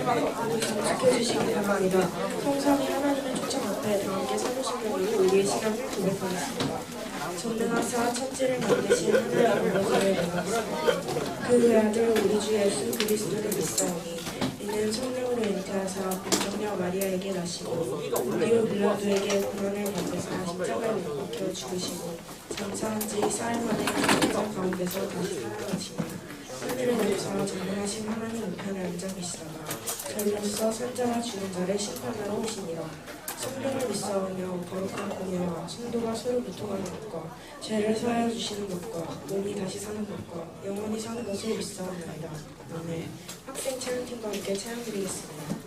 지켜주시기 바랍니다. 성삼위 하나님의 초청 앞에 다 함께 서주시려고 우리의 시간을 고백하겠습니다. 전능하사 천지를 만드신 하나님을 예배드립니다. 그 아들 우리 주 예수 그리스도를 믿사오니 이는 성령으로 잉태하사 본성녀 마리아에게 나시고 이후 빌라도에게 고난을 받으사 십자가에 못 박혀 죽으시고 장사한 지 사흘 만에 천장 가운데서 다시 살아나시며 하늘을 내려서 전능하신 하나님 우편에 앉아 계시다가 저희로서 산자와 죽은 자를 심판하러 오시니라. 성령을 믿사오며 거룩한 공예와 성도가 서로 교통하는 것과 죄를 사하여 주시는 것과 몸이 다시 사는 것과 영원히 사는 것을 믿사옵나이다. 아멘. 학생 체험팀과 함께 체험드리겠습니다.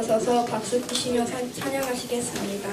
일어서서 박수 치시며 찬양하시겠습니다.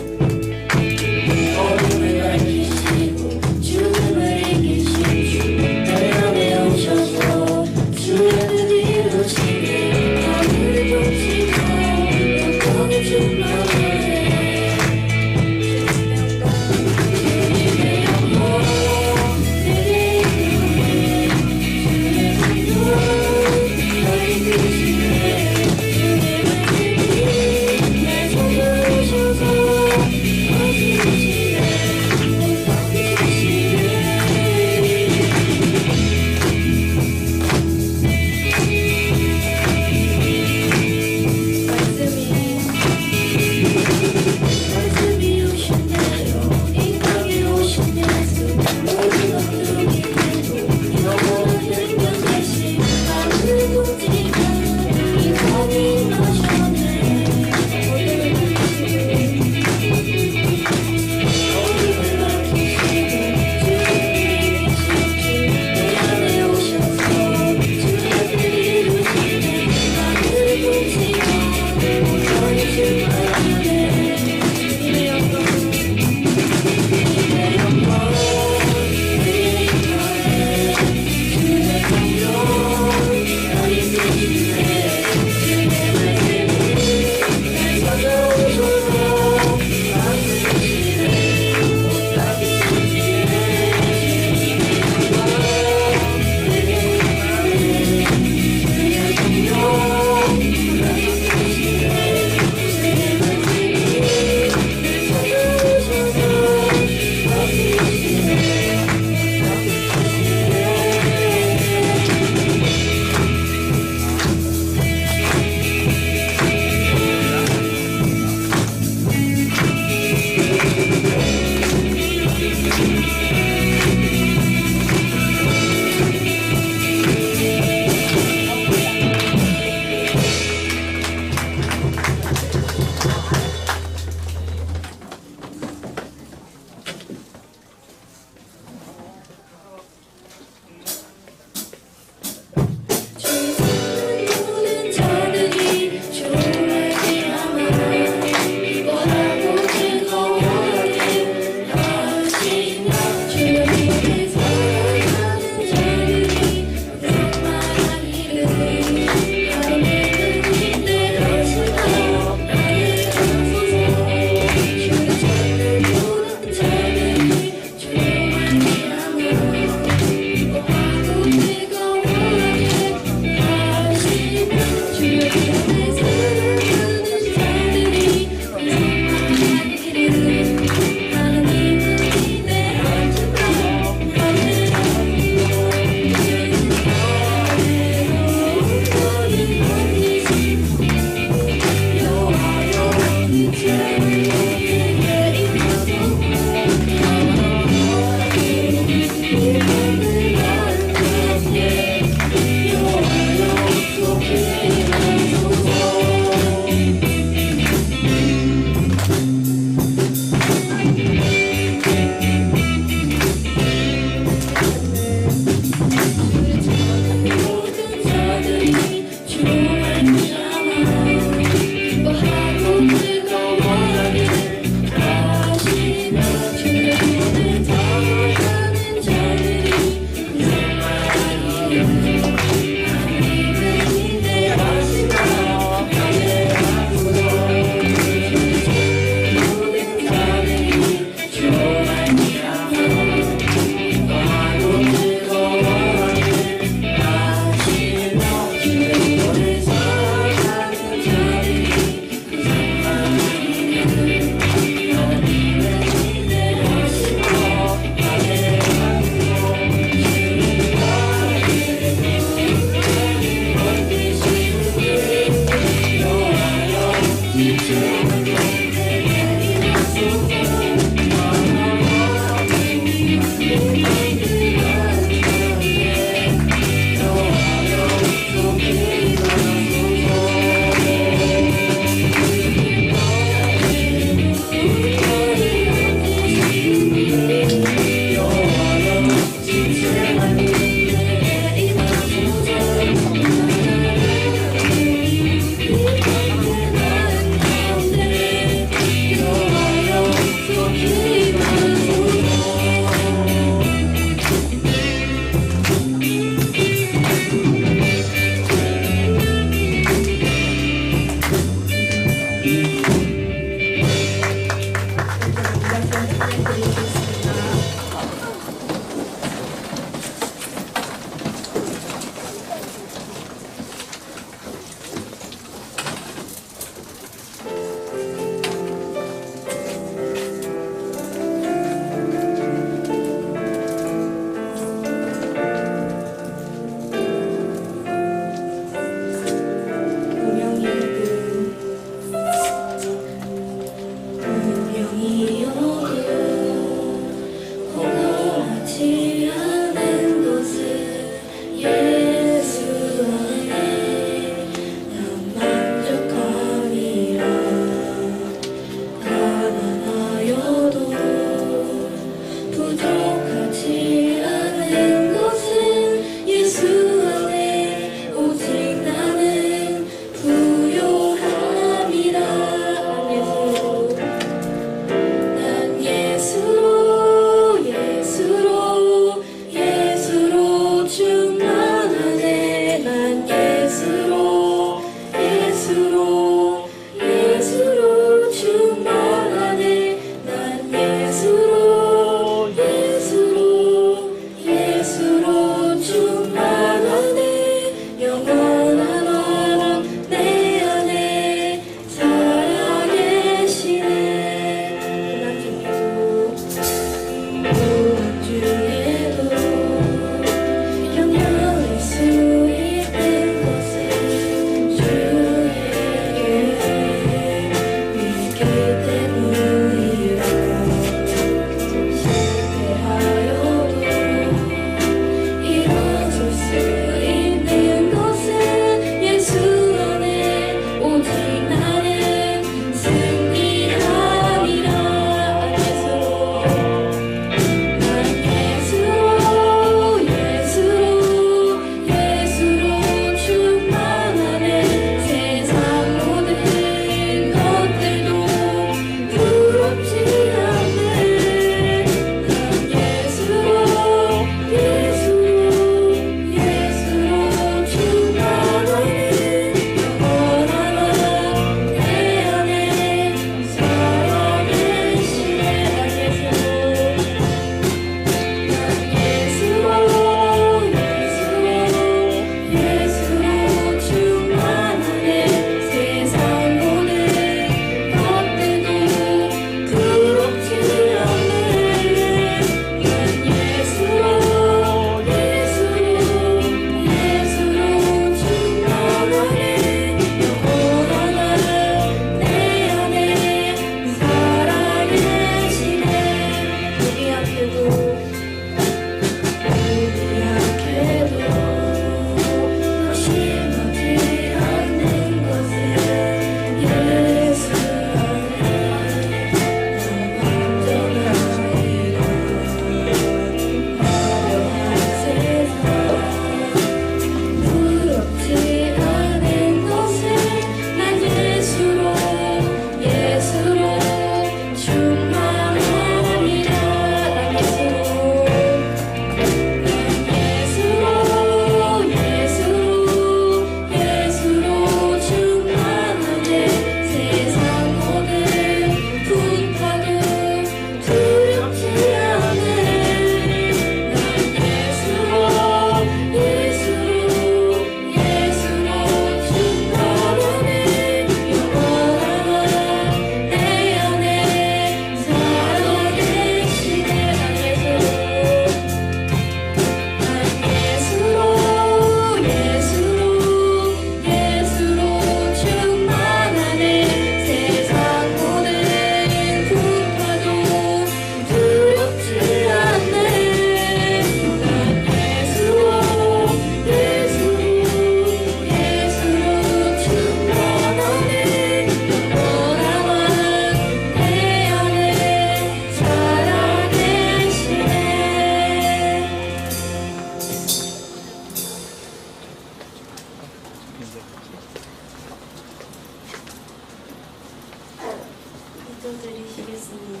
기도드리시겠습니다.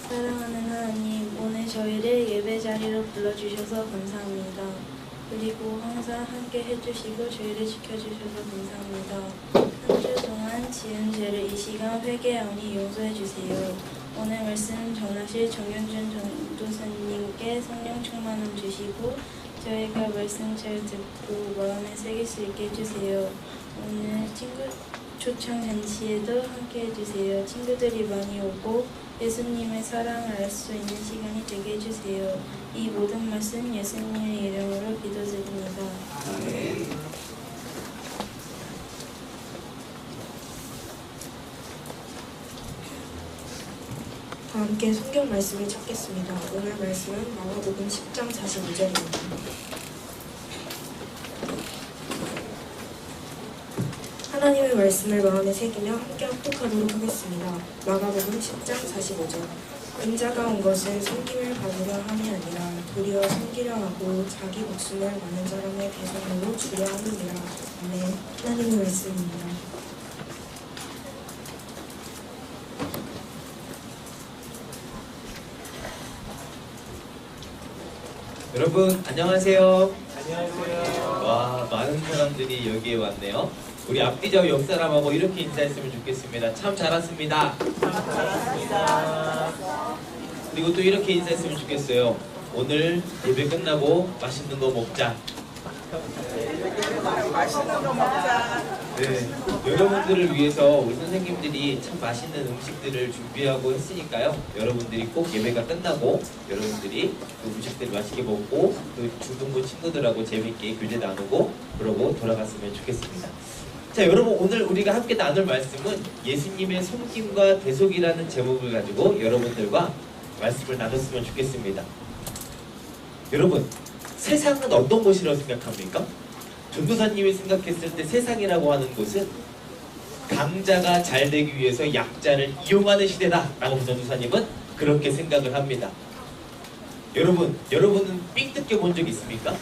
사랑하는 하나님, 오늘 저희를 예배 자리로 불러주셔서 감사합니다. 그리고 항상 함께 해주시고 저희를 지켜주셔서 감사합니다. 한 주 동안 지은 죄를 이 시간 회개하오니 용서해주세요. 오늘 말씀 전하실 정현준 전도사님께 성령 충만함 주시고 저희가 말씀 잘 듣고 마음에 새길 수 있게 해주세요. 오늘 친구 초청 잔치에도 함께 해주세요. 친구들이 많이 오고 예수님의 사랑을 알 수 있는 시간이 되게 해주세요. 이 모든 말씀 예수님의 이름으로 기도드립니다. 다 함께 성경 말씀을 찾겠습니다. 오늘 말씀은 마가복음 10장 45절입니다. 하나님의 말씀을 마음에 새기며 함께 합독하도록 하겠습니다. 마가복음 10장 45절. 인자가 온 것은 섬김을 받으려 함이 아니라 도리어 섬기려 하고 자기 목숨을 많은 사람의 대성으로 주려 함이니라. 아멘. 하나님의 말씀입니다. 여러분 안녕하세요. 안녕하세요. 와, 많은 사람들이 여기에 왔네요. 우리 앞뒤 좌우 옆 사람하고 이렇게 인사했으면 좋겠습니다. 참 잘 왔습니다. 참 잘 왔습니다. 그리고 또 이렇게 인사했으면 좋겠어요. 오늘 예배 끝나고 맛있는 거 먹자. 네, 여러분들을 위해서 우리 선생님들이 참 맛있는 음식들을 준비하고 했으니까요. 여러분들이 꼭 예배가 끝나고 여러분들이 그 음식들 맛있게 먹고 그 중등부 친구들하고 재밌게 교제 나누고 그러고 돌아갔으면 좋겠습니다. 자, 여러분 오늘 우리가 함께 나눌 말씀은 예수님의 섬김과 대속이라는 제목을 가지고 여러분들과 말씀을 나눴으면 좋겠습니다. 여러분, 세상은 어떤 곳이라고 생각합니까? 전도사님이 생각했을 때 세상이라고 하는 곳은 강자가 잘 되기 위해서 약자를 이용하는 시대다 라고 전도사님은 그렇게 생각을 합니다. 여러분은 삥 뜯겨본 적 있습니까?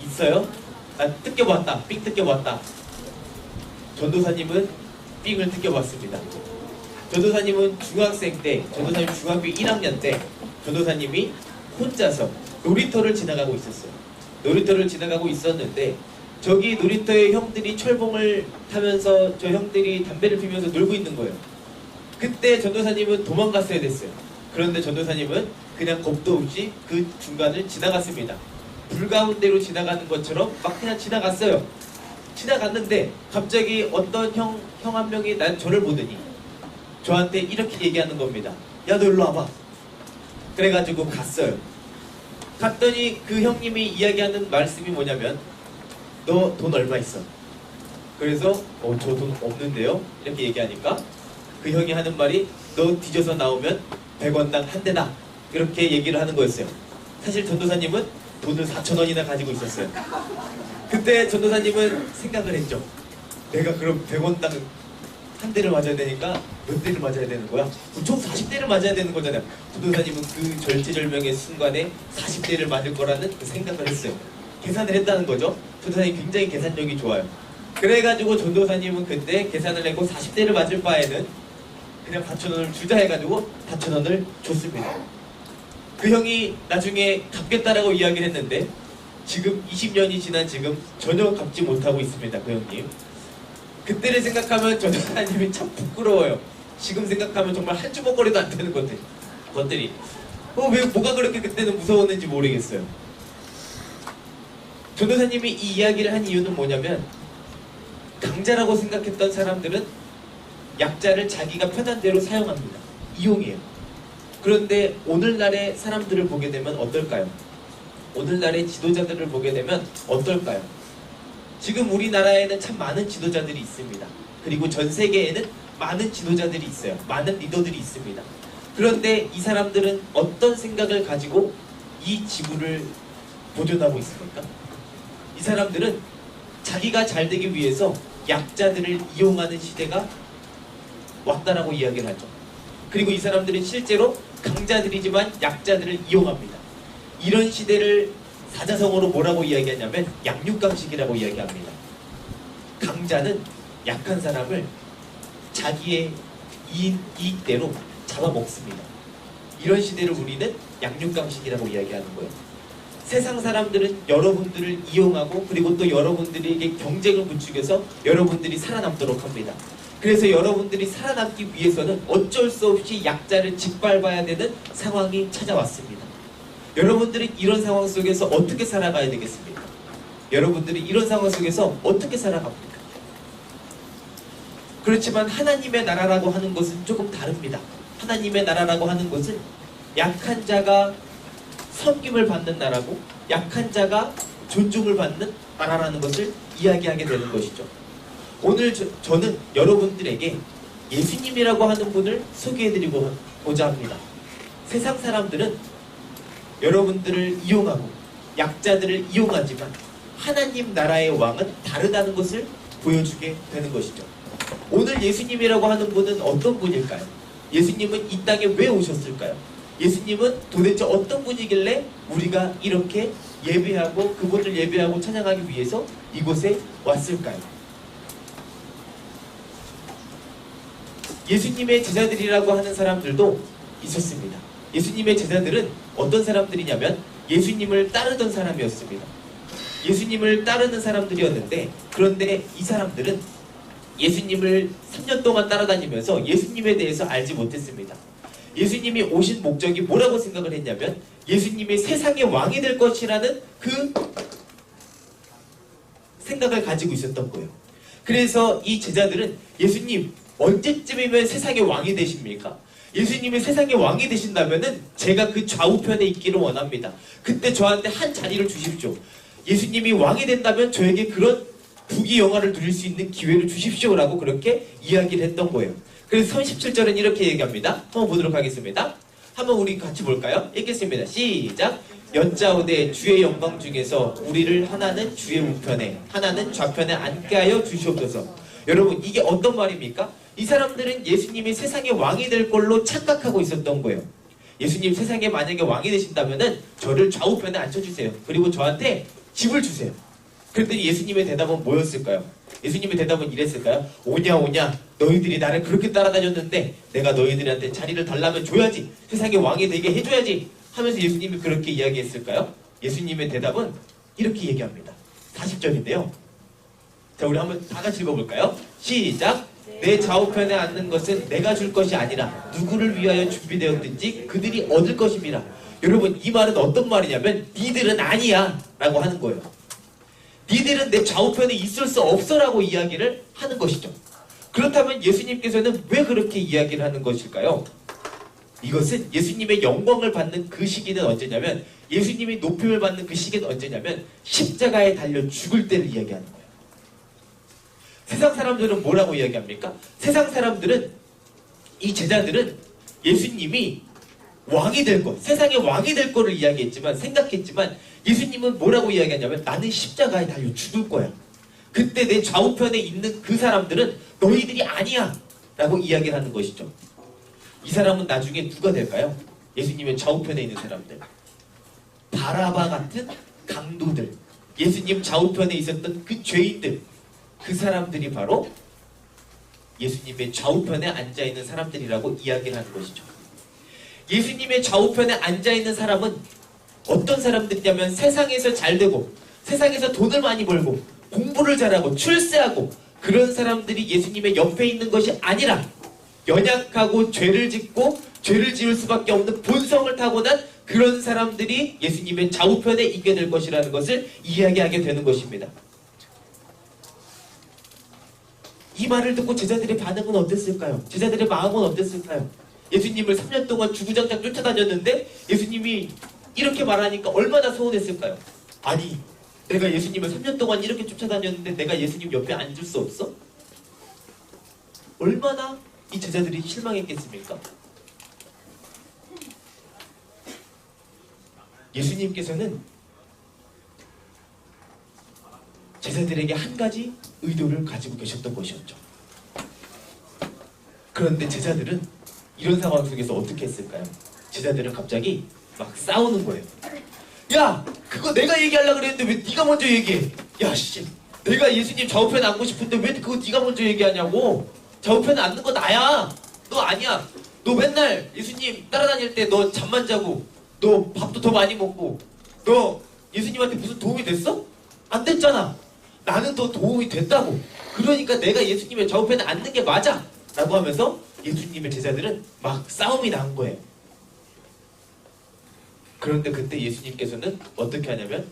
있어요? 삥 뜯겨봤다. 전도사님은 삥을 뜯겨봤습니다. 전도사님은 중학생 때, 전도사님 중학교 1학년 때 전도사님이 혼자서 놀이터를 지나가고 있었어요. 놀이터를 지나가고 있었는데 저기 놀이터에 형들이 철봉을 타면서 저 형들이 담배를 피면서 놀고 있는 거예요. 그때 전도사님은 도망갔어야 됐어요. 그런데 전도사님은 그냥 겁도 없이 그 중간을 지나갔습니다. 불 가운데로 지나가는 것처럼 막 그냥 지나갔어요. 지나갔는데 갑자기 어떤 형 한 명이 저를 보더니 저한테 이렇게 얘기하는 겁니다. 야, 너 일로 와봐. 그래가지고 갔어요. 갔더니 그 형님이 이야기하는 말씀이 뭐냐면 너 돈 얼마 있어? 그래서 저 돈 없는데요? 이렇게 얘기하니까 그 형이 하는 말이 너 뒤져서 나오면 100원당 한 대다. 이렇게 얘기를 하는 거였어요. 사실 전도사님은 돈을 4,000원이나 가지고 있었어요. 그때 전도사님은 생각을 했죠. 내가 그럼 100원당 한 대를 맞아야 되니까 몇 대를 맞아야 되는 거야? 총 40대를 맞아야 되는 거잖아요. 전도사님은 그 절체절명의 순간에 40대를 맞을 거라는 그 생각을 했어요. 계산을 했다는 거죠. 전도사님 굉장히 계산력이 좋아요. 그래가지고 전도사님은 그때 계산을 했고 40대를 맞을 바에는 그냥 4,000원을 주자 해가지고 4,000원을 줬습니다. 그 형이 나중에 갚겠다라고 이야기를 했는데 지금 20년이 지난 지금 전혀 갚지 못하고 있습니다. 그 형님. 그때를 생각하면 전도사님이 참 부끄러워요. 지금 생각하면 정말 한 주먹거리도 안 되는 것들이. 왜 뭐가 그렇게 그때는 무서웠는지 모르겠어요. 전도사님이 이 이야기를 한 이유는 뭐냐면 강자라고 생각했던 사람들은 약자를 자기가 편한 대로 사용합니다. 이용해요. 그런데 오늘날의 사람들을 보게 되면 어떨까요? 오늘날의 지도자들을 보게 되면 어떨까요? 지금 우리나라에는 참 많은 지도자들이 있습니다. 그리고 전 세계에는 많은 지도자들이 있어요. 많은 리더들이 있습니다. 그런데 이 사람들은 어떤 생각을 가지고 이 지구를 보존하고 있습니까? 이 사람들은 자기가 잘 되기 위해서 약자들을 이용하는 시대가 왔다라고 이야기를 하죠. 그리고 이 사람들은 실제로 강자들이지만 약자들을 이용합니다. 이런 시대를 사자성어로 뭐라고 이야기하냐면 양육강식이라고 이야기합니다. 강자는 약한 사람을 자기의 이익대로 잡아먹습니다. 이런 시대를 우리는 양육강식이라고 이야기하는 거예요. 세상 사람들은 여러분들을 이용하고 그리고 또 여러분들에게 경쟁을 부추겨서 여러분들이 살아남도록 합니다. 그래서 여러분들이 살아남기 위해서는 어쩔 수 없이 약자를 짓밟아야 되는 상황이 찾아왔습니다. 여러분들이 이런 상황 속에서 어떻게 살아가야 되겠습니까? 여러분들이 이런 상황 속에서 어떻게 살아갑니까? 그렇지만 하나님의 나라라고 하는 것은 조금 다릅니다. 하나님의 나라라고 하는 것은 약한 자가 섬김을 받는 나라고 약한 자가 존중을 받는 나라라는 것을 이야기하게 되는 것이죠. 오늘 저는 여러분들에게 예수님이라고 하는 분을 소개해드리고자 합니다. 세상 사람들은 여러분들을 이용하고 약자들을 이용하지만 하나님 나라의 왕은 다르다는 것을 보여주게 되는 것이죠. 오늘 예수님이라고 하는 분은 어떤 분일까요? 예수님은 이 땅에 왜 오셨을까요? 예수님은 도대체 어떤 분이길래 우리가 이렇게 예배하고 그분을 예배하고 찬양하기 위해서 이곳에 왔을까요? 예수님의 제자들이라고 하는 사람들도 있었습니다. 예수님의 제자들은 어떤 사람들이냐면 예수님을 따르던 사람이었습니다. 예수님을 따르는 사람들이었는데 그런데 이 사람들은 예수님을 3년 동안 따라다니면서 예수님에 대해서 알지 못했습니다. 예수님이 오신 목적이 뭐라고 생각을 했냐면 예수님이 세상의 왕이 될 것이라는 그 생각을 가지고 있었던 거예요. 그래서 이 제자들은 예수님 언제쯤이면 세상의 왕이 되십니까? 예수님이 세상의 왕이 되신다면은 제가 그 좌우편에 있기를 원합니다. 그때 저한테 한 자리를 주십시오. 예수님이 왕이 된다면 저에게 그런 부귀영화를 누릴 수 있는 기회를 주십시오라고 그렇게 이야기를 했던 거예요. 그래서 37절은 이렇게 얘기합니다. 한번 보도록 하겠습니다. 한번 우리 같이 볼까요? 읽겠습니다. 시작! 여짜오되 주의 영광 중에서 우리를 하나는 주의 우편에 하나는 좌편에 앉게 하여 주시옵소서. 여러분 이게 어떤 말입니까? 이 사람들은 예수님이 세상의 왕이 될 걸로 착각하고 있었던 거예요. 예수님 세상에 만약에 왕이 되신다면은 저를 좌우편에 앉혀주세요. 그리고 저한테 집을 주세요. 그랬더니 예수님의 대답은 뭐였을까요? 예수님의 대답은 이랬을까요? 오냐 오냐 너희들이 나를 그렇게 따라다녔는데 내가 너희들한테 자리를 달라면 줘야지. 세상의 왕이 되게 해줘야지 하면서 예수님이 그렇게 이야기했을까요? 예수님의 대답은 이렇게 얘기합니다. 40절인데요. 자 우리 한번 다 같이 읽어볼까요? 시작! 내 좌우편에 앉는 것은 내가 줄 것이 아니라 누구를 위하여 준비되었든지 그들이 얻을 것입니다. 여러분 이 말은 어떤 말이냐면 니들은 아니야 라고 하는 거예요. 니들은 내 좌우편에 있을 수 없어 라고 이야기를 하는 것이죠. 그렇다면 예수님께서는 왜 그렇게 이야기를 하는 것일까요? 이것은 예수님의 영광을 받는 그 시기는 언제냐면 예수님이 높임을 받는 그 시기는 언제냐면 십자가에 달려 죽을 때를 이야기하는 거예요. 세상 사람들은 뭐라고 이야기합니까? 세상 사람들은 이 제자들은 예수님이 왕이 될 것, 세상의 왕이 될 거를 이야기했지만 생각했지만 예수님은 뭐라고 이야기하냐면 나는 십자가에 달려 죽을 거야. 그때 내 좌우편에 있는 그 사람들은 너희들이 아니야 라고 이야기를 하는 것이죠. 이 사람은 나중에 누가 될까요? 예수님의 좌우편에 있는 사람들. 바라바 같은 강도들, 예수님 좌우편에 있었던 그 죄인들, 그 사람들이 바로 예수님의 좌우편에 앉아있는 사람들이라고 이야기를 하는 것이죠. 예수님의 좌우편에 앉아있는 사람은 어떤 사람들이냐면 세상에서 잘되고 세상에서 돈을 많이 벌고 공부를 잘하고 출세하고 그런 사람들이 예수님의 옆에 있는 것이 아니라 연약하고 죄를 짓고 죄를 지을 수밖에 없는 본성을 타고난 그런 사람들이 예수님의 좌우편에 있게 될 것이라는 것을 이야기하게 되는 것입니다. 이 말을 듣고 제자들의 반응은 어땠을까요? 제자들의 마음은 어땠을까요? 예수님을 3년 동안 주구장창 쫓아다녔는데 예수님이 이렇게 말하니까 얼마나 서운했을까요? 아니 내가 예수님을 3년 동안 이렇게 쫓아다녔는데 내가 예수님 옆에 앉을 수 없어? 얼마나 이 제자들이 실망했겠습니까? 예수님께서는 제자들에게 한 가지 의도를 가지고 계셨던 것이었죠. 그런데 제자들은 이런 상황 속에서 어떻게 했을까요? 제자들은 갑자기 막 싸우는 거예요. 야! 그 그거 내가 얘기하려고 그랬는데 왜 네가 먼저 얘기해? 야 씨, 내가 예수님 좌우편에 앉고 싶은데 왜 그거 네가 먼저 얘기하냐고. 좌우편에 앉는 거 나야. 너 아니야. 너 맨날 예수님 따라다닐 때 너 잠만 자고 너 밥도 더 많이 먹고 너 예수님한테 무슨 도움이 됐어? 안 됐잖아. 나는 더 도움이 됐다고. 그러니까 내가 예수님의 좌우편에 앉는 게 맞아 라고 하면서 예수님의 제자들은 막 싸움이 난 거예요. 그런데 그때 예수님께서는 어떻게 하냐면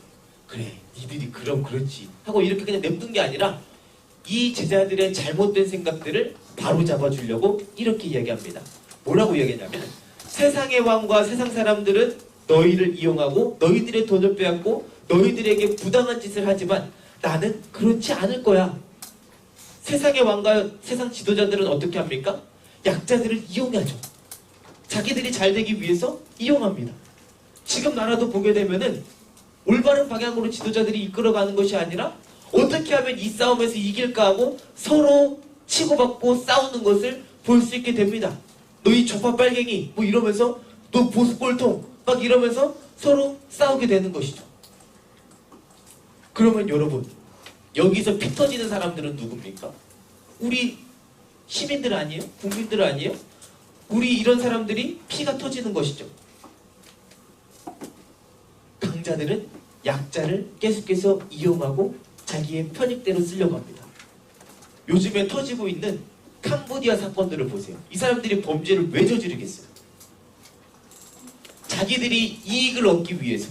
그래 니들이 그럼 그렇지 하고 이렇게 그냥 냅둔 게 아니라 이 제자들의 잘못된 생각들을 바로잡아 주려고 이렇게 이야기합니다. 뭐라고 이야기하냐면 세상의 왕과 세상 사람들은 너희를 이용하고 너희들의 돈을 빼앗고 너희들에게 부당한 짓을 하지만 나는 그렇지 않을 거야. 세상의 왕과 세상 지도자들은 어떻게 합니까? 약자들을 이용하죠. 자기들이 잘 되기 위해서 이용합니다. 지금 나라도 보게 되면은 올바른 방향으로 지도자들이 이끌어가는 것이 아니라 어떻게 하면 이 싸움에서 이길까 하고 서로 치고받고 싸우는 것을 볼 수 있게 됩니다. 너 이 좌파 빨갱이 뭐 이러면서 너 보수 꼴통 막 이러면서 서로 싸우게 되는 것이죠. 그러면 여러분 여기서 피 터지는 사람들은 누굽니까? 우리 시민들 아니에요? 국민들 아니에요? 우리 이런 사람들이 피가 터지는 것이죠. 강자들은 약자를 계속해서 이용하고 자기의 편익대로 쓰려고 합니다. 요즘에 터지고 있는 캄보디아 사건들을 보세요. 이 사람들이 범죄를 왜 저지르겠어요? 자기들이 이익을 얻기 위해서,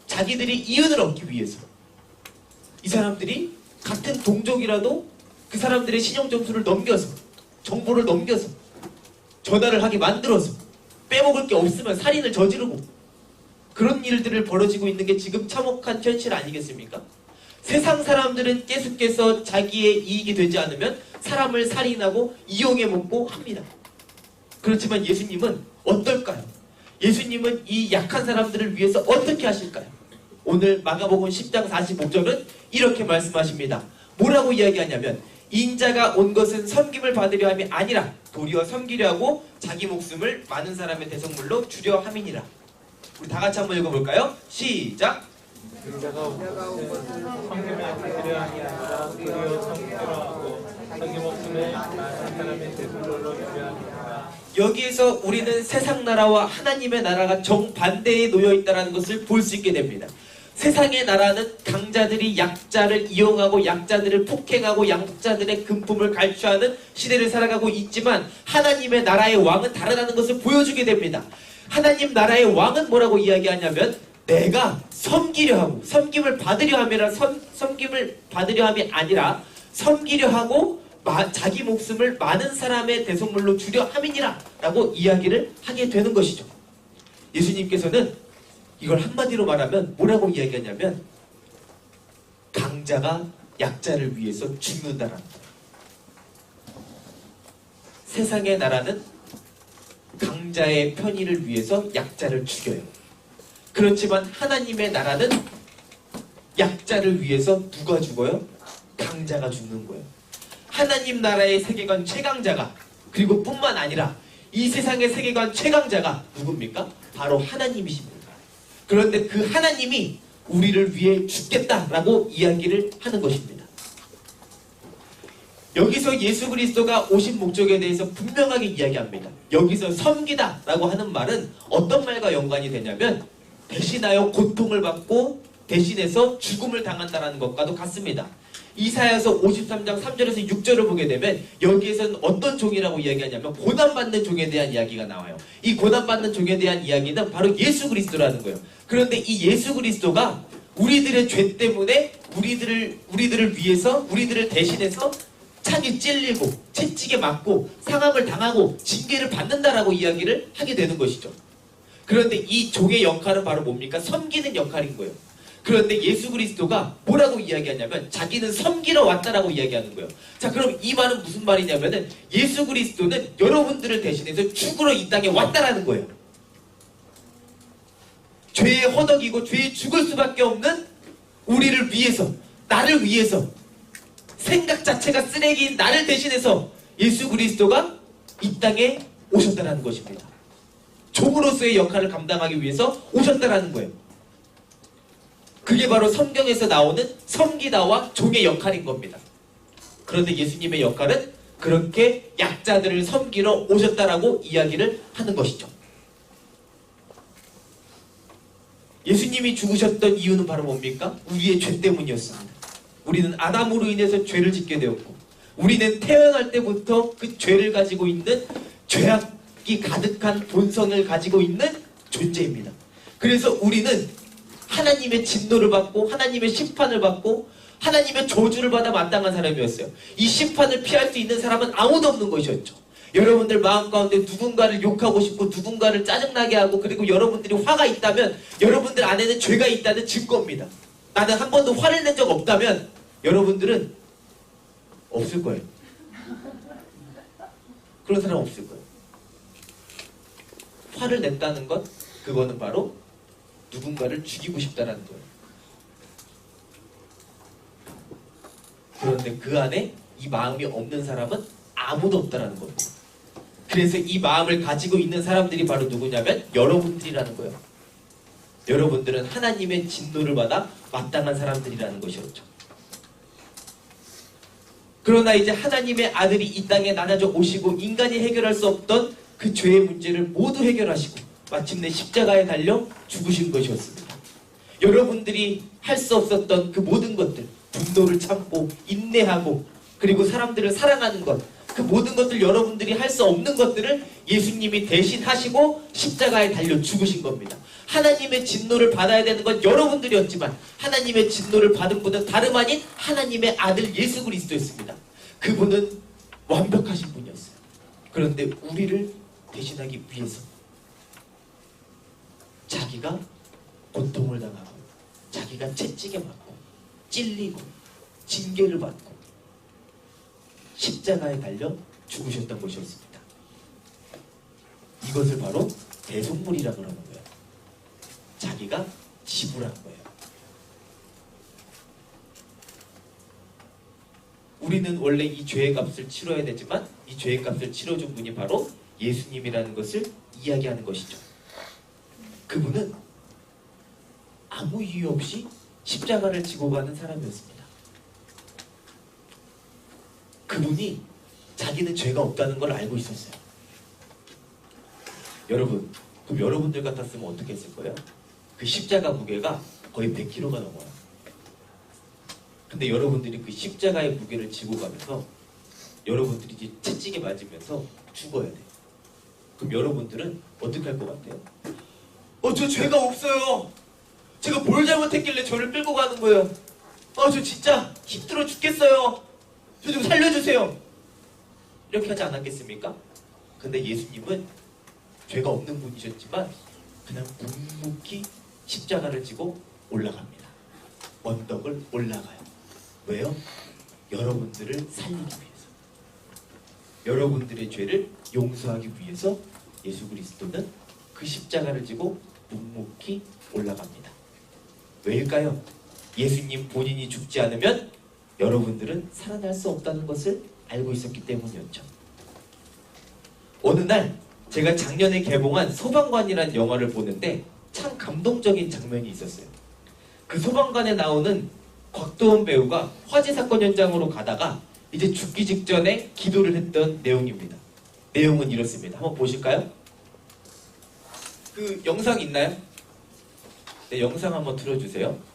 자기들이 이윤을 얻기 위해서. 이 사람들이 같은 동족이라도 그 사람들의 신용점수를 넘겨서, 정보를 넘겨서, 전화를 하게 만들어서 빼먹을 게 없으면 살인을 저지르고 그런 일들을 벌어지고 있는 게 지금 참혹한 현실 아니겠습니까? 세상 사람들은 계속해서 자기의 이익이 되지 않으면 사람을 살인하고 이용해 먹고 합니다. 그렇지만 예수님은 어떨까요? 예수님은 이 약한 사람들을 위해서 어떻게 하실까요? 오늘 마가복음 10장 45절은 이렇게 말씀하십니다. 뭐라고 이야기하냐면 인자가 온 것은 섬김을 받으려 함이 아니라 도리어 섬기려 하고 자기 목숨을 많은 사람의 대성물로 주려 함이니라. 우리 다 같이 한번 읽어볼까요? 시작! 인자가 온 것은 섬김을 받으려 함이 아니라 도리어 섬기려 하고 자기 목숨을 많은 사람의 대물로 주려 함이니라. 여기에서 우리는 세상 나라와 하나님의 나라가 정반대에 놓여 있다는 것을 볼 수 있게 됩니다. 세상의 나라는 강자들이 약자를 이용하고 약자들을 폭행하고 약자들의 금품을 갈취하는 시대를 살아가고 있지만 하나님의 나라의 왕은 다르다는 것을 보여주게 됩니다. 하나님 나라의 왕은 뭐라고 이야기하냐면 내가 섬기려 하고 섬김을 받으려 함이라 섬김을 받으려 함이 아니라 섬기려 하고 자기 목숨을 많은 사람의 대속물로 주려 함이니라 라고 이야기를 하게 되는 것이죠. 예수님께서는 이걸 한마디로 말하면 뭐라고 이야기하냐면 강자가 약자를 위해서 죽는다라는 거예요. 세상의 나라는 강자의 편의를 위해서 약자를 죽여요. 그렇지만 하나님의 나라는 약자를 위해서 누가 죽어요? 강자가 죽는 거예요. 하나님 나라의 세계관 최강자가 그리고 뿐만 아니라 이 세상의 세계관 최강자가 누굽니까? 바로 하나님이십니다. 그런데 그 하나님이 우리를 위해 죽겠다라고 이야기를 하는 것입니다. 여기서 예수 그리스도가 오신 목적에 대해서 분명하게 이야기합니다. 여기서 섬기다라고 하는 말은 어떤 말과 연관이 되냐면 대신하여 고통을 받고 대신해서 죽음을 당한다는 것과도 같습니다. 이사야서 53장 3절에서 6절을 보게 되면 여기에서는 어떤 종이라고 이야기하냐면 고난받는 종에 대한 이야기가 나와요. 이 고난받는 종에 대한 이야기는 바로 예수 그리스도라는 거예요. 그런데 이 예수 그리스도가 우리들의 죄 때문에 우리들을 위해서 우리들을 대신해서 창에 찔리고 채찍에 맞고 상함을 당하고 징계를 받는다라고 이야기를 하게 되는 것이죠. 그런데 이 종의 역할은 바로 뭡니까? 섬기는 역할인 거예요. 그런데 예수 그리스도가 뭐라고 이야기하냐면 자기는 섬기러 왔다라고 이야기하는 거예요. 자, 그럼 이 말은 무슨 말이냐면은 예수 그리스도는 여러분들을 대신해서 죽으러 이 땅에 왔다라는 거예요. 죄에 허덕이고 죄에 죽을 수밖에 없는 우리를 위해서, 나를 위해서, 생각 자체가 쓰레기인 나를 대신해서 예수 그리스도가 이 땅에 오셨다라는 것입니다. 종으로서의 역할을 감당하기 위해서 오셨다라는 거예요. 그게 바로 성경에서 나오는 섬기다와 종의 역할인 겁니다. 그런데 예수님의 역할은 그렇게 약자들을 섬기러 오셨다라고 이야기를 하는 것이죠. 예수님이 죽으셨던 이유는 바로 뭡니까? 우리의 죄 때문이었습니다. 우리는 아담으로 인해서 죄를 짓게 되었고, 우리는 태어날 때부터 그 죄를 가지고 있는 죄악이 가득한 본성을 가지고 있는 존재입니다. 그래서 우리는 하나님의 진노를 받고 하나님의 심판을 받고 하나님의 저주를 받아 마땅한 사람이었어요. 이 심판을 피할 수 있는 사람은 아무도 없는 것이었죠. 여러분들 마음 가운데 누군가를 욕하고 싶고 누군가를 짜증나게 하고, 그리고 여러분들이 화가 있다면 여러분들 안에는 죄가 있다는 증거입니다. 나는 한 번도 화를 낸 적 없다면 여러분들은 없을 거예요. 그런 사람 없을 거예요. 화를 냈다는 것, 그거는 바로 누군가를 죽이고 싶다는 거예요. 그런데 그 안에 이 마음이 없는 사람은 아무도 없다는 겁니다. 그래서 이 마음을 가지고 있는 사람들이 바로 누구냐면 여러분들이라는 거예요. 여러분들은 하나님의 진노를 받아 마땅한 사람들이라는 것이었죠. 그러나 이제 하나님의 아들이 이 땅에 나눠져 오시고 인간이 해결할 수 없던 그 죄의 문제를 모두 해결하시고 마침내 십자가에 달려 죽으신 것이었습니다. 여러분들이 할 수 없었던 그 모든 것들, 분노를 참고 인내하고 그리고 사람들을 사랑하는 것, 그 모든 것들, 여러분들이 할 수 없는 것들을 예수님이 대신 하시고 십자가에 달려 죽으신 겁니다. 하나님의 진노를 받아야 되는 건 여러분들이었지만 하나님의 진노를 받은 분은 다름 아닌 하나님의 아들 예수 그리스도였습니다. 그분은 완벽하신 분이었어요. 그런데 우리를 대신하기 위해서 자기가 고통을 당하고 자기가 채찍에 맞고 찔리고 징계를 받고 십자가에 달려 죽으셨던 것이었습니다. 이것을 바로 대속물이라고 하는 거예요. 자기가 지불한 거예요. 우리는 원래 이 죄의 값을 치러야 되지만 이 죄의 값을 치러준 분이 바로 예수님이라는 것을 이야기하는 것이죠. 그분은 아무 이유 없이 십자가를 지고 가는 사람이었습니다. 그분이 자기는 죄가 없다는 걸 알고 있었어요. 여러분, 그럼 여러분들 같았으면 어떻게 했을 거예요? 그 십자가 무게가 거의 100kg가 넘어요. 근데 여러분들이 그 십자가의 무게를 지고 가면서 여러분들이 이제 채찍에 맞으면서 죽어야 돼요. 그럼 여러분들은 어떻게 할 것 같아요? 저 죄가 없어요. 제가 뭘 잘못했길래 저를 끌고 가는 거예요. 저 진짜 힘들어 죽겠어요. 저 좀 살려주세요. 이렇게 하지 않았겠습니까? 근데 예수님은 죄가 없는 분이셨지만 그냥 묵묵히 십자가를 지고 올라갑니다. 언덕을 올라가요. 왜요? 여러분들을 살리기 위해서. 여러분들의 죄를 용서하기 위해서 예수 그리스도는 그 십자가를 지고 묵묵히 올라갑니다. 왜일까요? 예수님 본인이 죽지 않으면 여러분들은 살아날 수 없다는 것을 알고 있었기 때문이었죠. 어느 날 제가 작년에 개봉한 소방관이라는 영화를 보는데 참 감동적인 장면이 있었어요. 그 소방관에 나오는 곽도원 배우가 화재 사건 현장으로 가다가 이제 죽기 직전에 기도를 했던 내용입니다. 내용은 이렇습니다. 한번 보실까요? 그 영상 있나요? 네, 영상 한번 틀어주세요.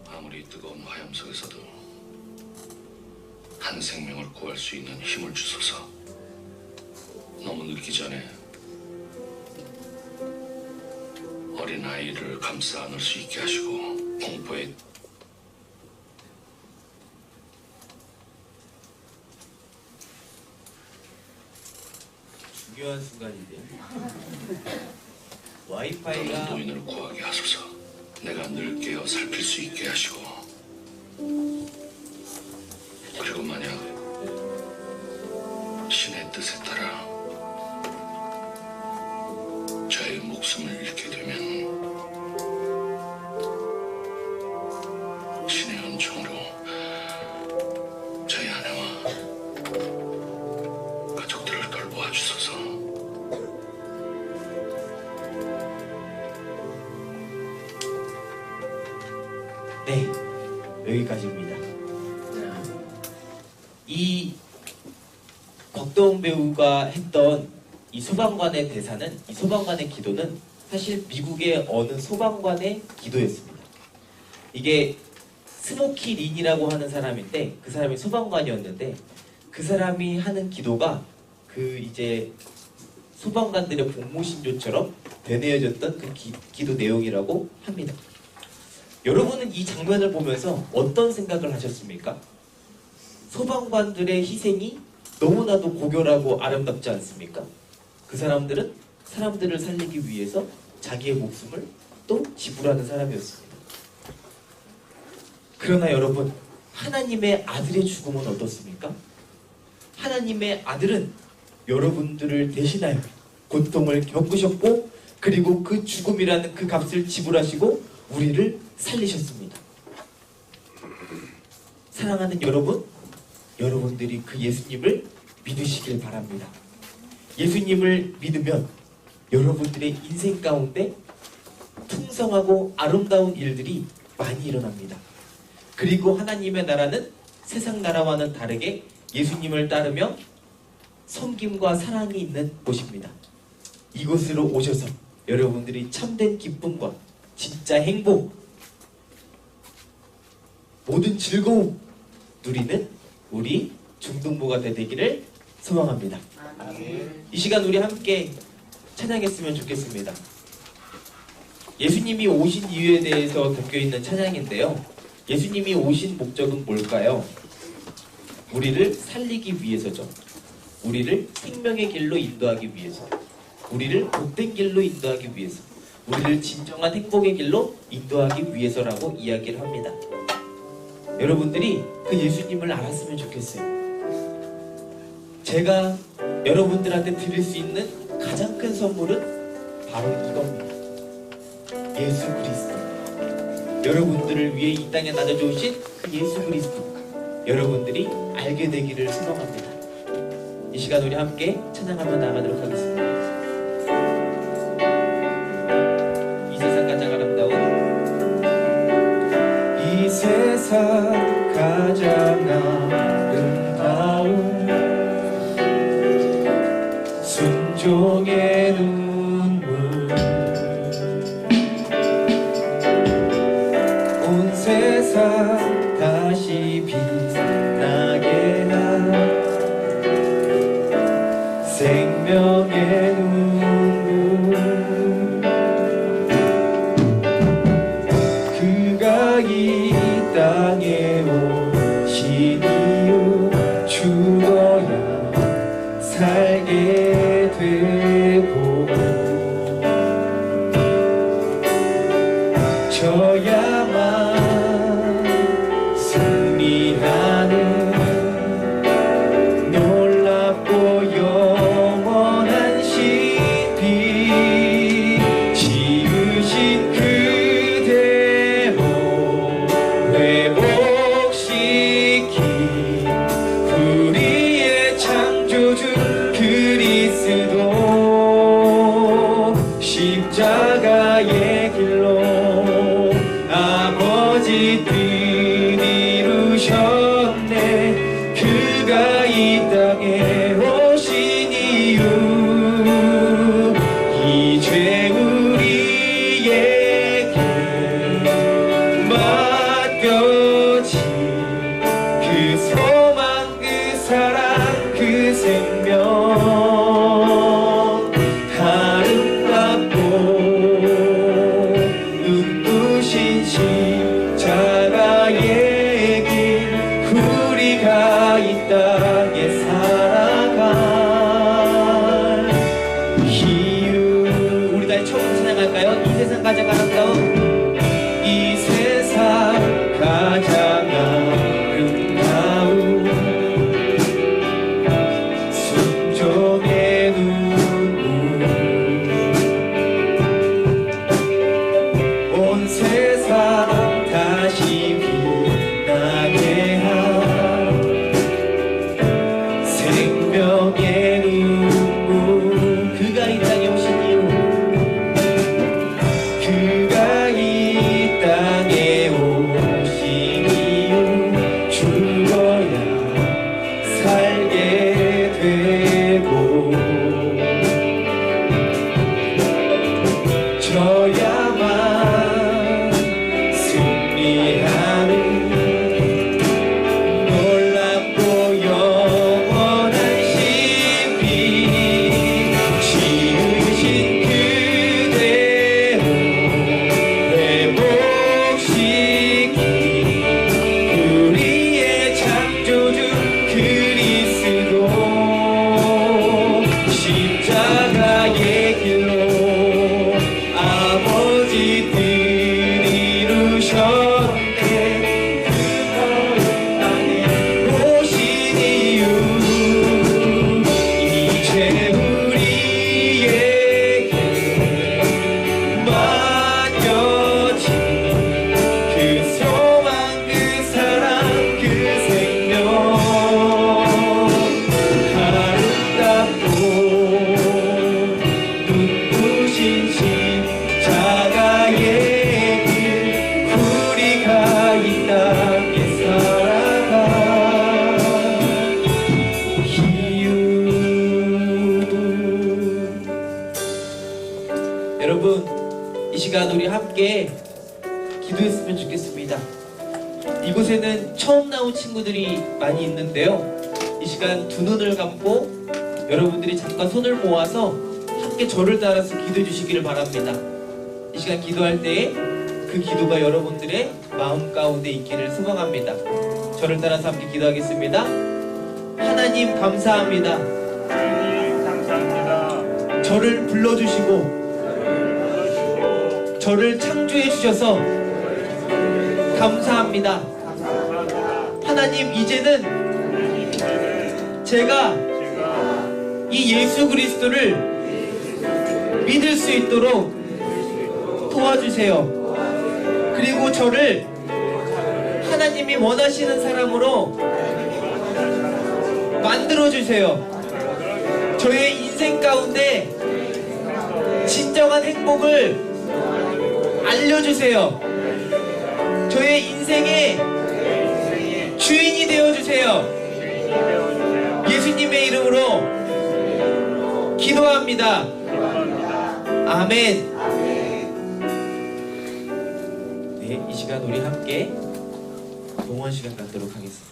아무리 뜨거운 화염 속에서도 한 생명을 구할 수 있는 힘을 주소서. 너무 늦기 전에 어린 아이를 감싸 안을 수 있게 하시고 공포에 중요한 순간인데요. 너는 와이파이가 노인을 구하게 하소서. 내가 늘 깨어 살필 수 있게 하시고, 그리고 만약 신의 뜻에 따라 저의 목숨을 잃게 되면 신의 은총으로 네, 여기까지입니다. 이 곽도원 배우가 했던 이 소방관의 대사는, 이 소방관의 기도는 사실 미국의 어느 소방관의 기도였습니다. 이게 스모키 린이라고 하는 사람인데, 그 사람이 소방관이었는데, 그 사람이 하는 기도가 그 이제 소방관들의 복무신조처럼 되뇌어졌던 그 기도 내용이라고 합니다. 여러분은 이 장면을 보면서 어떤 생각을 하셨습니까? 소방관들의 희생이 너무나도 고결하고 아름답지 않습니까? 그 사람들은 사람들을 살리기 위해서 자기의 목숨을 또 지불하는 사람이었습니다. 그러나 여러분, 하나님의 아들의 죽음은 어떻습니까? 하나님의 아들은 여러분들을 대신하여 고통을 겪으셨고, 그리고 그 죽음이라는 그 값을 지불하시고 우리를 살리셨습니다. 사랑하는 여러분, 여러분들이 그 예수님을 믿으시길 바랍니다. 예수님을 믿으면 여러분들의 인생 가운데 풍성하고 아름다운 일들이 많이 일어납니다. 그리고 하나님의 나라는 세상 나라와는 다르게 예수님을 따르며 섬김과 사랑이 있는 곳입니다. 이곳으로 오셔서 여러분들이 참된 기쁨과 진짜 행복, 모든 즐거움 누리는 우리 중등부가 되기를 소망합니다. 이 시간 우리 함께 찬양했으면 좋겠습니다. 예수님이 오신 이유에 대해서 적혀있는 찬양인데요. 예수님이 오신 목적은 뭘까요? 우리를 살리기 위해서죠. 우리를 생명의 길로 인도하기 위해서, 우리를 복된 길로 인도하기 위해서, 우리를 진정한 행복의 길로 인도하기 위해서라고 이야기를 합니다. 여러분들이 그 예수님을 알았으면 좋겠어요. 제가 여러분들한테 드릴 수 있는 가장 큰 선물은 바로 이겁니다. 예수 그리스도. 여러분들을 위해 이 땅에 낮아주신 그 예수 그리스도, 여러분들이 알게 되기를 소망합니다. 이 시간 우리 함께 찬양하며 나가도록 하겠습니다. 이 세상 가장 아름다운, 이 세상 가장 아름다운 순종의 눈물, 온 세상 다시 빛나게 한 생명의 눈물, 그가 이 땅에 오신 이유 죽어야 살게 되고 져야만 승리하는 놀랍고 영원한 신비, 지으신 그대로 회복시킨 우리의 창조주 그리스도, 십자가의 길로 아버지 뜻 이루셨네. 그가 이 땅에 오신 이유, 이제 우리에게 맡겨진 그 소망, 그 사랑, 그 생명, 아름답고 눈부신 십자가의 길, 우리가 이 땅에 살아갈 이유. 우리 다 처음으로 찬양할까요? 이 세상 가장 아름다운, 이 세상 가장 아름다운 순종의 눈물, 온 세상 다시 빛나게 한 생명의 눈물, 그가 이 땅에 오신 이유, 그가 이 되고 저야만 승리하는 놀랍고 영원한 신비 지으신 그대로 회복시키 우리의 창조주 그리스도 십자가의 길로 아버지들이 이루셨네 그 땅에 오신 이유 이제 우리에게 맡겨진 그 소망 그 사랑 그 생명 아름답고 눈부신 십자가의 길 우리가 이 땅에 살아가 이유 여러분 이 시간 우리 함께 기도했으면 좋겠습니다. 이곳에는 처음 나온 친구들이 많이 있는데요. 이 시간 두 눈을 감고 여러분들이 잠깐 손을 모아서 함께 저를 따라서 기도해 주시기를 바랍니다. 이 시간 기도할 때에 그 기도가 여러분들의 마음 가운데 있기를 소망합니다. 저를 따라서 함께 기도하겠습니다. 하나님 감사합니다. 감사합니다. 저를 불러주시고 저를 창조해 주셔서 감사합니다. 하나님 이제는 제가 이 예수 그리스도를 믿을 수 있도록 도와주세요. 그리고 저를 하나님이 원하시는 사람으로 만들어주세요. 저의 인생 가운데 진정한 행복을 알려주세요. 저의 인생의 주인이 되어주세요. 예수님의 이름으로 기도합니다. 아멘. 네, 이 시간 우리 함께 동원 시간 갖도록 하겠습니다.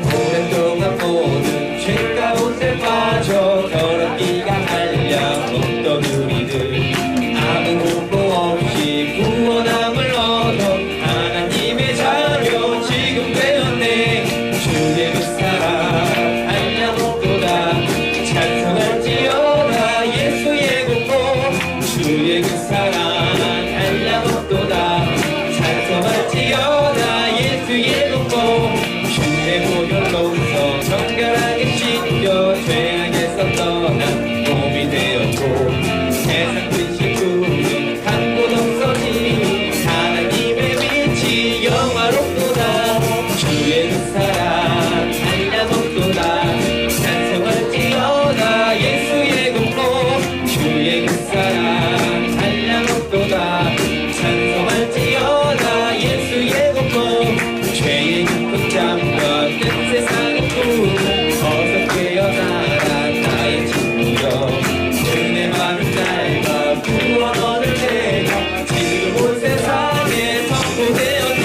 오랫동안 모든 죄 가운데 빠져 더럽기가 말려 먹던 우리들 아무 공부 없이 구원함을 얻어 하나님의 자녀 지금 되었네. 주의 그 사랑 알려먹도다 찬송할지어다 예수의 공로 주의 그 사랑 알려먹도다 찬송할지어다 예수의 공로 주의 보혈로서 정결하게 씻겨 죄악에서 떠난 몸이 되었고 세상 근심 두려움 한 곳 없어지니 하나님의 빛이 영화롭도다 주의 그 사랑 알려먹도다 찬송할지어다 예수의 공로 주의 그 사랑 알려먹도다 찬송할지어다 예수의 공로 죄의 깊은 잠과 뜬 세상의 꿈 어서 깨어나라 나의 친구여 은혜 많은 날과 구원을 내가 지금 온 세상에 선포되었네.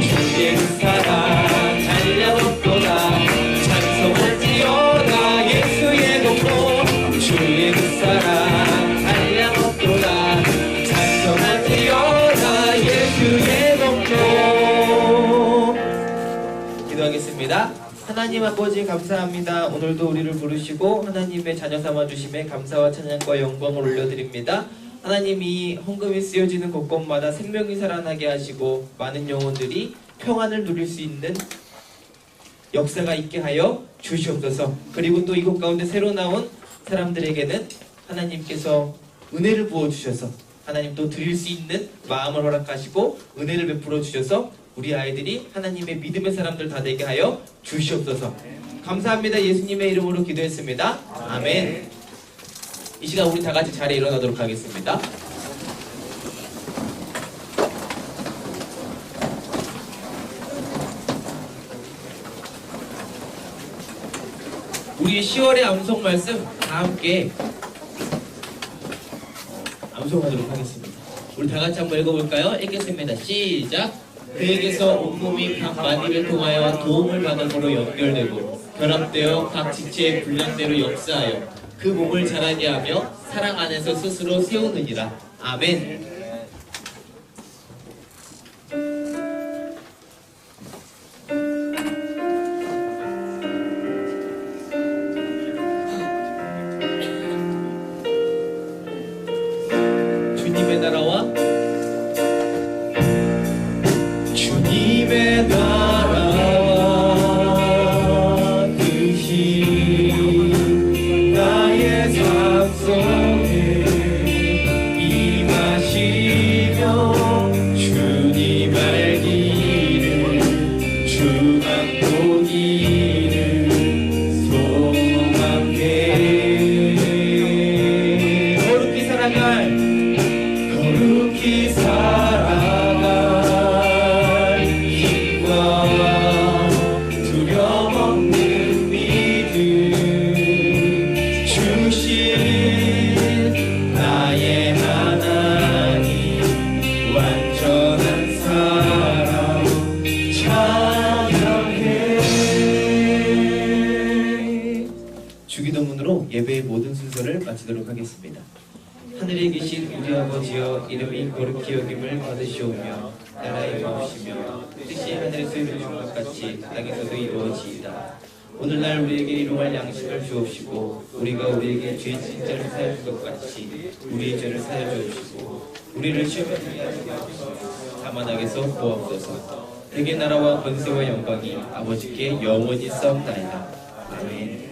주의 그 사랑 달려먹도다 찬송할지어다 예수의 공로 주의 그 사랑 달려먹도다 찬송할지어다 예수의 공로. 기도하겠습니다. 하나님 아버지 감사합니다. 오늘도 우리를 부르시고 하나님의 자녀 삼아주심에 감사와 찬양과 영광을 올려드립니다. 하나님이 헌금이 쓰여지는 곳곳마다 생명이 살아나게 하시고 많은 영혼들이 평안을 누릴 수 있는 역사가 있게 하여 주시옵소서. 그리고 또 이곳 가운데 새로 나온 사람들에게는 하나님께서 은혜를 부어주셔서 하나님 또 드릴 수 있는 마음을 허락하시고 은혜를 베풀어 주셔서 우리 아이들이 하나님의 믿음의 사람들 다 되게 하여 주시옵소서. 감사합니다. 예수님의 이름으로 기도했습니다. 아멘. 이 시간 우리 다 같이 자리에 일어나도록 하겠습니다. 우리 10월의 암송 말씀 다 함께 암송하도록 하겠습니다. 우리 다 같이 한번 읽어볼까요? 읽겠습니다. 시작. 그에게서 온몸이 각 마디를 통하여 도움을 받음으로 연결되고 결합되어 각 지체의 분량대로 역사하여 그 몸을 자라게 하며 사랑 안에서 스스로 세우느니라. 아멘. 주님의 나라와 주님의 나라와 뜻이 나의 삶 속에 임하시며 주님 알기를 주만 보기를 소망해. 거룩히 살아갈 힘과 두려움 없는 믿음 주신 나의 하나님 완전한 사랑 찬양해. 주기도문으로 예배의 모든 순서를 마치도록 하겠습니다. 하늘에 계신 우리 아버지여, 이름이 거룩히 여김을 받으시오며 나라의 마옵시며 뜻이 하늘에서 이루어진 것 같이 땅에서도 이루어지이다. 오늘날 우리에게 일용할 양식을 주옵시고 우리가 우리에게 죄진 자를 사여 준 것 같이 우리의 죄를 사여 주옵시고 우리를 시험에 들게 하지 마옵시고 다만 악에서 구하옵소서. 대개 나라와 권세와 영광이 아버지께 영원히 싸움나이다. 아멘.